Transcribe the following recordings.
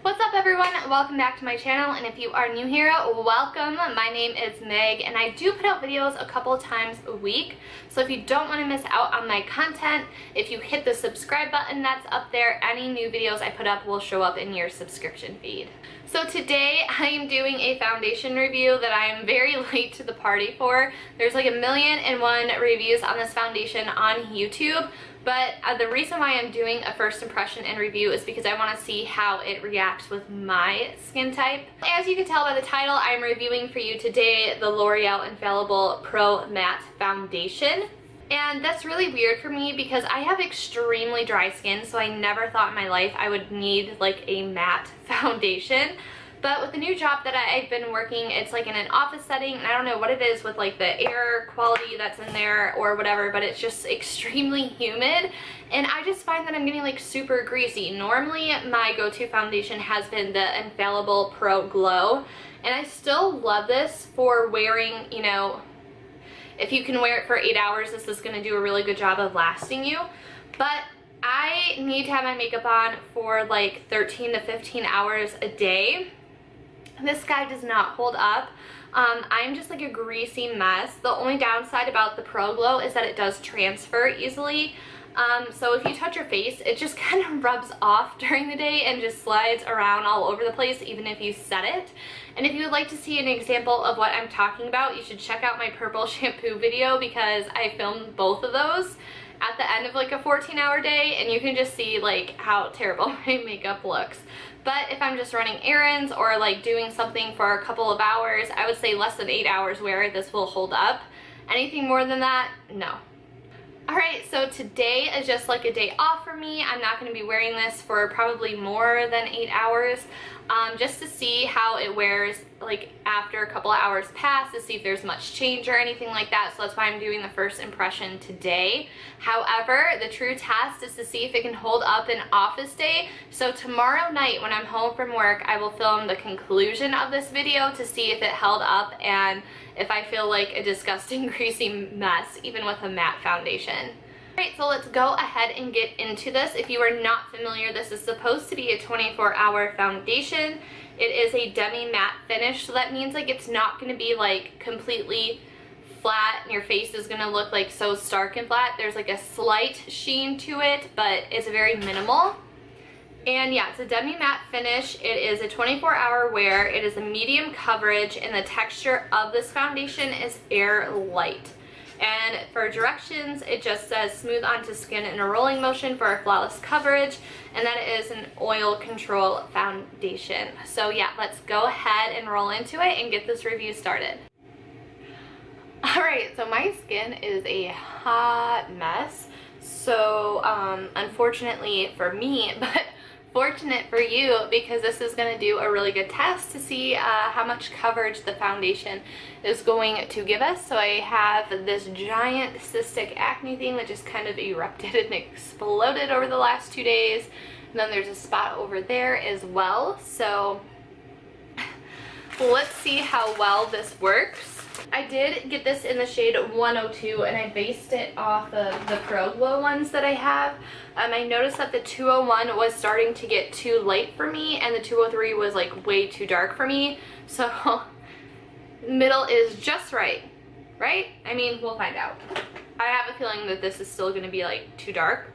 What's up everyone? Welcome back to my channel, and if you are new here, welcome. My name is Meg and I do put out videos a couple times a week. So if you don't want to miss out on my content, if you hit the subscribe button that's up there, any new videos I put up will show up in your subscription feed. So today I am doing a foundation review that I am very late to the party for. There's like 1,000,001 reviews on this foundation on YouTube. But the reason why I'm doing a first impression and review is because I want to see how it reacts with my skin type. As you can tell by the title, I'm reviewing for you today the L'Oreal Infallible Pro-Matte Foundation. And that's really weird for me because I have extremely dry skin, so I never thought in my life I would need like a matte foundation. But with the new job that I've been working, it's like in an office setting, and I don't know what it is with like the air quality that's in there or whatever, but it's just extremely humid, and I just find that I'm getting like super greasy. Normally my go-to foundation has been the Infallible Pro Glow, and I still love this for wearing, you know, if you can wear it for 8 hours, this is going to do a really good job of lasting you. But I need to have my makeup on for like 13 to 15 hours a day. This guy does not hold up. I'm just like a greasy mess. The only downside about the Pro Glow is that it does transfer easily. So if you touch your face, it just kind of rubs off during the day and just slides around all over the place even if you set it. And if you would like to see an example of what I'm talking about, you should check out my purple shampoo video because I filmed both of those at the end of like a 14-hour day, and you can just see like how terrible my makeup looks. But if I'm just running errands or like doing something for a couple of hours, I would say less than 8 hours wear this will hold up. Anything more than that, no. Alright, so today is just like a day off for me. I'm not going to be wearing this for probably more than 8 hours, just to see how it wears like after a couple of hours pass, to see if there's much change or anything like that. So that's why I'm doing the first impression today. However, the true test is to see if it can hold up an office day. So tomorrow night when I'm home from work, I will film the conclusion of this video to see if it held up and if I feel like a disgusting greasy mess even with a matte foundation. Alright, so let's go ahead and get into this. If you are not familiar, this is supposed to be a 24-hour foundation. It is a demi-matte finish, so that means like it's not going to be like completely flat and your face is going to look like so stark and flat. There's like a slight sheen to it, but it's very minimal. And yeah, it's a demi-matte finish. It is a 24-hour wear. It is a medium coverage, and the texture of this foundation is air light. And for directions, it just says smooth onto skin in a rolling motion for a flawless coverage, and that it is an oil control foundation. So yeah, let's go ahead and roll into it and get this review started. Alright, so my skin is a hot mess. So unfortunately for me, but fortunate for you, because this is going to do a really good test to see how much coverage the foundation is going to give us. So I have this giant cystic acne thing that just kind of erupted and exploded over the last 2 days. And then there's a spot over there as well. So let's see how well this works. I did get this in the shade 102, and I based it off of the Pro Glow ones that I have. I noticed that the 201 was starting to get too light for me, and the 203 was like way too dark for me. So middle is just right, right? I mean, we'll find out. I have a feeling that this is still going to be like too dark.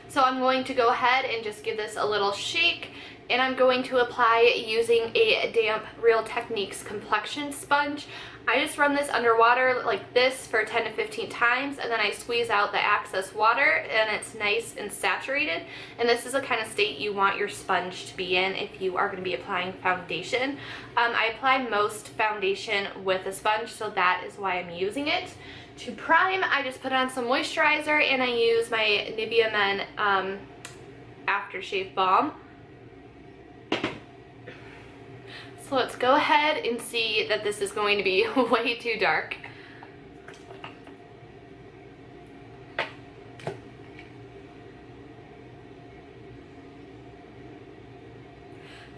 So I'm going to go ahead and just give this a little shake, and I'm going to apply using a damp Real Techniques complexion sponge. I just run this underwater like this for 10 to 15 times, and then I squeeze out the excess water, and it's nice and saturated. And this is the kind of state you want your sponge to be in if you are going to be applying foundation. I apply most foundation with a sponge, so that is why I'm using it. To prime, I just put on some moisturizer, and I use my Nivea Men Aftershave Balm. So let's go ahead and see that this is going to be way too dark.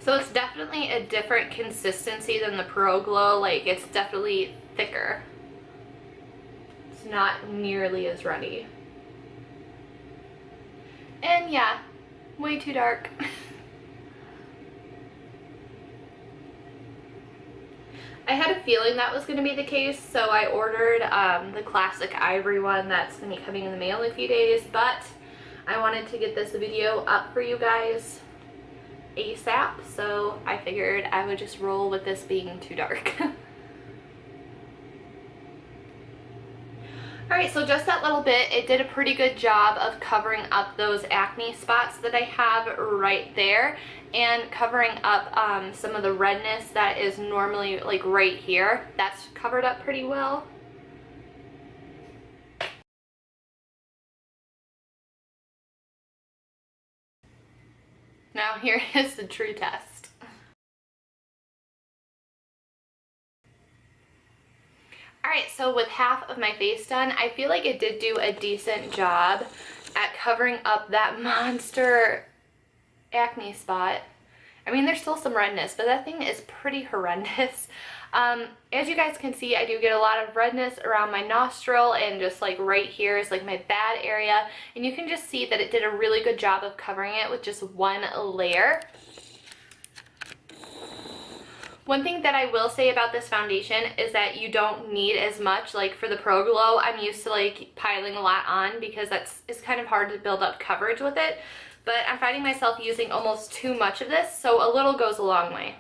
So it's definitely a different consistency than the Pro Glow. Like, it's definitely thicker. It's not nearly as runny. And yeah, way too dark. I had a feeling that was going to be the case, so I ordered the classic ivory one that's going to be coming in the mail in a few days, but I wanted to get this video up for you guys ASAP, so I figured I would just roll with this being too dark. Alright, so just that little bit, it did a pretty good job of covering up those acne spots that I have right there and covering up some of the redness that is normally like right here. That's covered up pretty well. Now here is the true test. Alright, so with half of my face done, I feel like it did do a decent job at covering up that monster acne spot. I mean, there's still some redness, but that thing is pretty horrendous. As you guys can see, I do get a lot of redness around my nostril, and just like right here is like my bad area. And you can just see that it did a really good job of covering it with just one layer. One thing that I will say about this foundation is that you don't need as much. Like for the Pro Glow, I'm used to like piling a lot on because it's kind of hard to build up coverage with it. But I'm finding myself using almost too much of this, so a little goes a long way.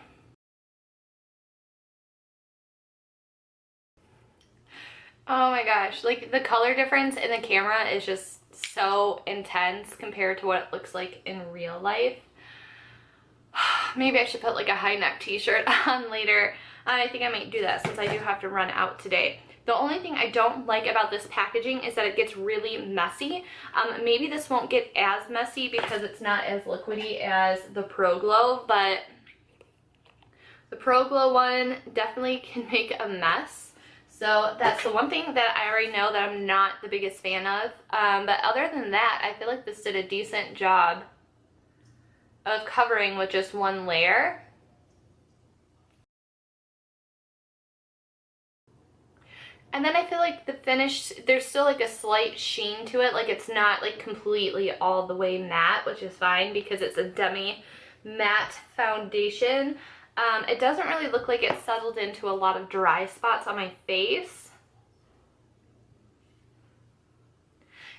Oh my gosh, like the color difference in the camera is just so intense compared to what it looks like in real life. Maybe I should put like a high neck t-shirt on later. I think I might do that since I do have to run out today. The only thing I don't like about this packaging is that it gets really messy. Maybe this won't get as messy because it's not as liquidy as the Pro Glow, but the Pro Glow one definitely can make a mess. So that's the one thing that I already know that I'm not the biggest fan of. But other than that, I feel like this did a decent job of covering with just one layer. And then I feel like the finish, there's still like a slight sheen to it, like it's not like completely all the way matte, which is fine because it's a demi matte foundation. It doesn't really look like it settled into a lot of dry spots on my face.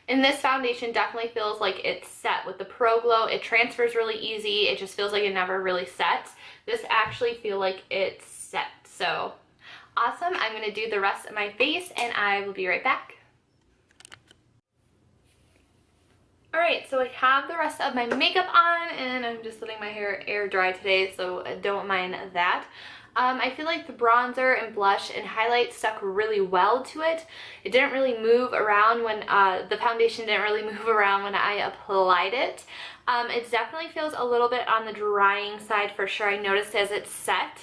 And this foundation definitely feels like it's set. With the Pro Glow, it transfers really easy. It just feels like it never really sets. This actually feels like it's set. So awesome. I'm going to do the rest of my face and I will be right back. Alright, so I have the rest of my makeup on and I'm just letting my hair air dry today, so don't mind that. I feel like the bronzer and blush and highlight stuck really well to it. It didn't really move around when, the foundation didn't really move around when I applied it. It definitely feels a little bit on the drying side for sure. I noticed as it's set.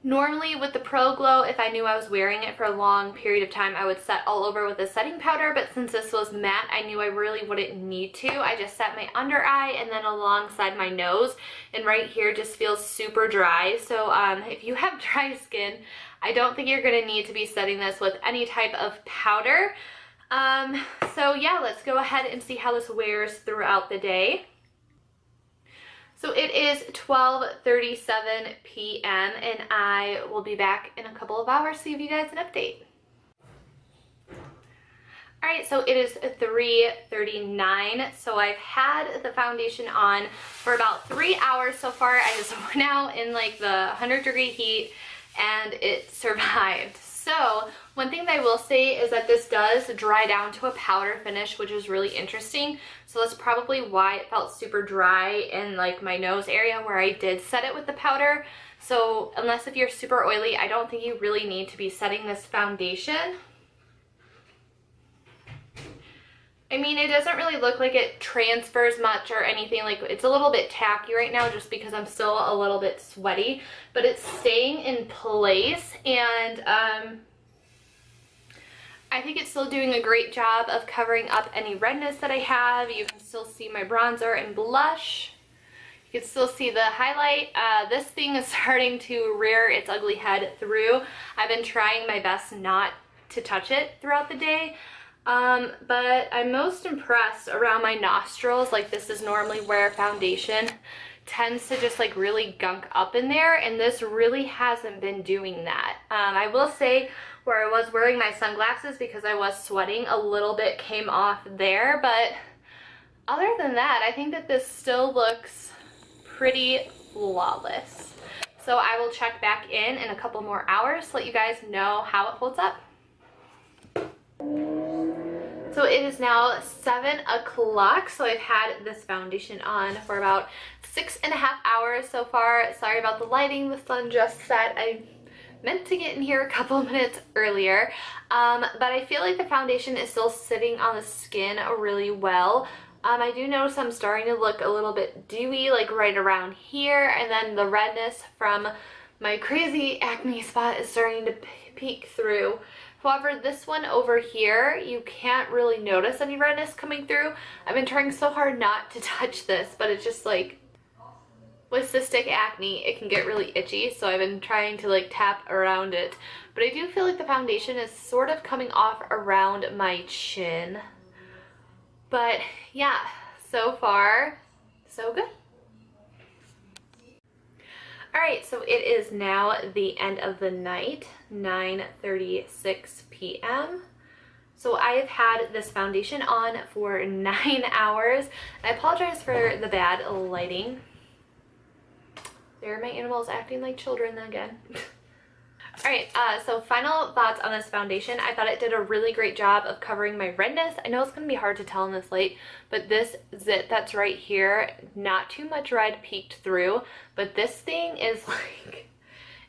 Normally with the Pro Glow, if I knew I was wearing it for a long period of time, I would set all over with a setting powder, but since this was matte, I knew I really wouldn't need to. I just set my under eye and then alongside my nose, and right here just feels super dry. So if you have dry skin, I don't think you're going to need to be setting this with any type of powder. So yeah, let's go ahead and see how this wears throughout the day. So it is 12:37 p.m. and I will be back in a couple of hours to give you guys an update. Alright, so it is 3:39, so I've had the foundation on for about 3 hours so far. I just went out in like the 100-degree heat and it survived. So one thing that I will say is that this does dry down to a powder finish, which is really interesting. So that's probably why it felt super dry in like my nose area where I did set it with the powder. So unless if you're super oily, I don't think you really need to be setting this foundation. I mean, it doesn't really look like it transfers much or anything. Like, it's a little bit tacky right now just because I'm still a little bit sweaty, but it's staying in place, and I think it's still doing a great job of covering up any redness that I have. You can still see my bronzer and blush. You can still see the highlight. This thing is starting to rear its ugly head through. I've been trying my best not to touch it throughout the day. But I'm most impressed around my nostrils. Like, this is normally where foundation tends to just like really gunk up in there, and this really hasn't been doing that. I will say where I was wearing my sunglasses, because I was sweating, a little bit came off there, but other than that, I think that this still looks pretty flawless. So I will check back in a couple more hours to let you guys know how it holds up. So it is now 7 o'clock, so I've had this foundation on for about 6.5 hours so far. Sorry about the lighting, the sun just set. I meant to get in here a couple minutes earlier, but I feel like the foundation is still sitting on the skin really well. I do notice I'm starting to look a little bit dewy, like right around here, and then the redness from my crazy acne spot is starting to peek through. However, this one over here, you can't really notice any redness coming through. I've been trying so hard not to touch this, but it's just like, with cystic acne, it can get really itchy, so I've been trying to like tap around it. But I do feel like the foundation is sort of coming off around my chin. But yeah, so far, so good. Alright, so it is now the end of the night, 9:36 p.m. So I have had this foundation on for 9 hours. I apologize for the bad lighting. There are my animals acting like children again. Alright, so final thoughts on this foundation. I thought it did a really great job of covering my redness. I know it's going to be hard to tell in this light, but this zit that's right here, not too much red peeked through, but this thing is like,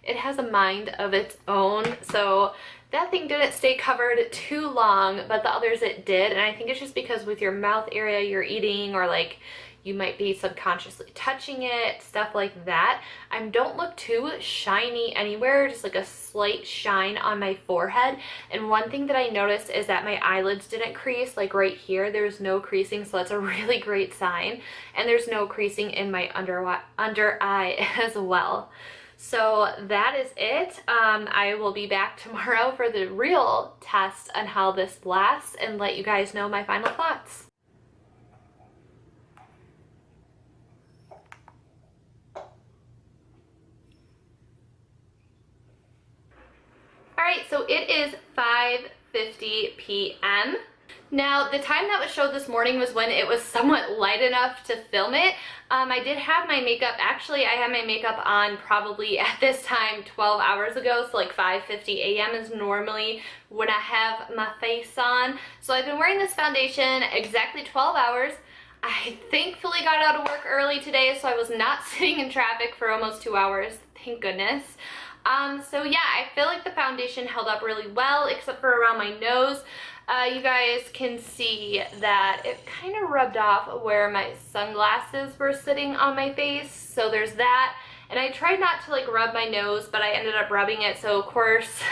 it has a mind of its own. So that thing didn't stay covered too long, but the others it did, and I think it's just because with your mouth area you're eating, or like you might be subconsciously touching it, stuff like that. I don't look too shiny anywhere, just like a slight shine on my forehead. And one thing that I noticed is that my eyelids didn't crease, like right here, there's no creasing, so that's a really great sign. And there's no creasing in my under eye as well. So that is it. I will be back tomorrow for the real test on how this lasts and let you guys know my final thoughts. Alright, so it is 5:50 p.m. Now, the time that was showed this morning was when it was somewhat light enough to film it. I did have my makeup, actually I had my makeup on probably at this time 12 hours ago, so like 5:50 a.m. is normally when I have my face on. So I've been wearing this foundation exactly 12 hours. I thankfully got out of work early today, so I was not sitting in traffic for almost 2 hours, thank goodness. So yeah, I feel like the foundation held up really well, except for around my nose. You guys can see that it kind of rubbed off where my sunglasses were sitting on my face, so there's that. And I tried not to like rub my nose, but I ended up rubbing it, so of course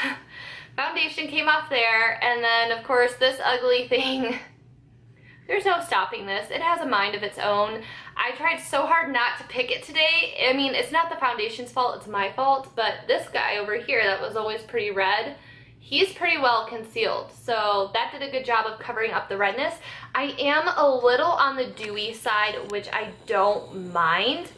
foundation came off there. And then of course this ugly thing, there's no stopping this. It has a mind of its own. I tried so hard not to pick it today. I mean, it's not the foundation's fault, it's my fault, but this guy over here that was always pretty red, he's pretty well concealed. So that did a good job of covering up the redness. I am a little on the dewy side, which I don't mind.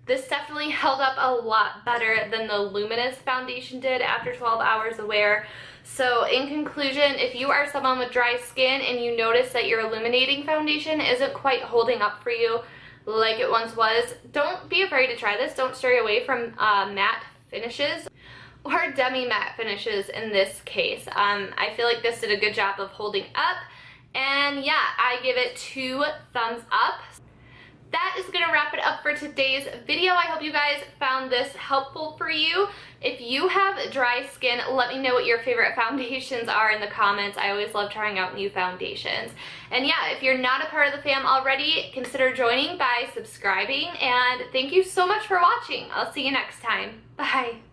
This definitely held up a lot better than the luminous foundation did after 12 hours of wear. So in conclusion, if you are someone with dry skin and you notice that your illuminating foundation isn't quite holding up for you like it once was, don't be afraid to try this. Don't stray away from matte finishes or demi-matte finishes in this case. I feel like this did a good job of holding up, and yeah, I give it 2 thumbs up. That is going to wrap it up for today's video. I hope you guys found this helpful for you. If you have dry skin, let me know what your favorite foundations are in the comments. I always love trying out new foundations. And yeah, if you're not a part of the fam already, consider joining by subscribing. And thank you so much for watching. I'll see you next time. Bye.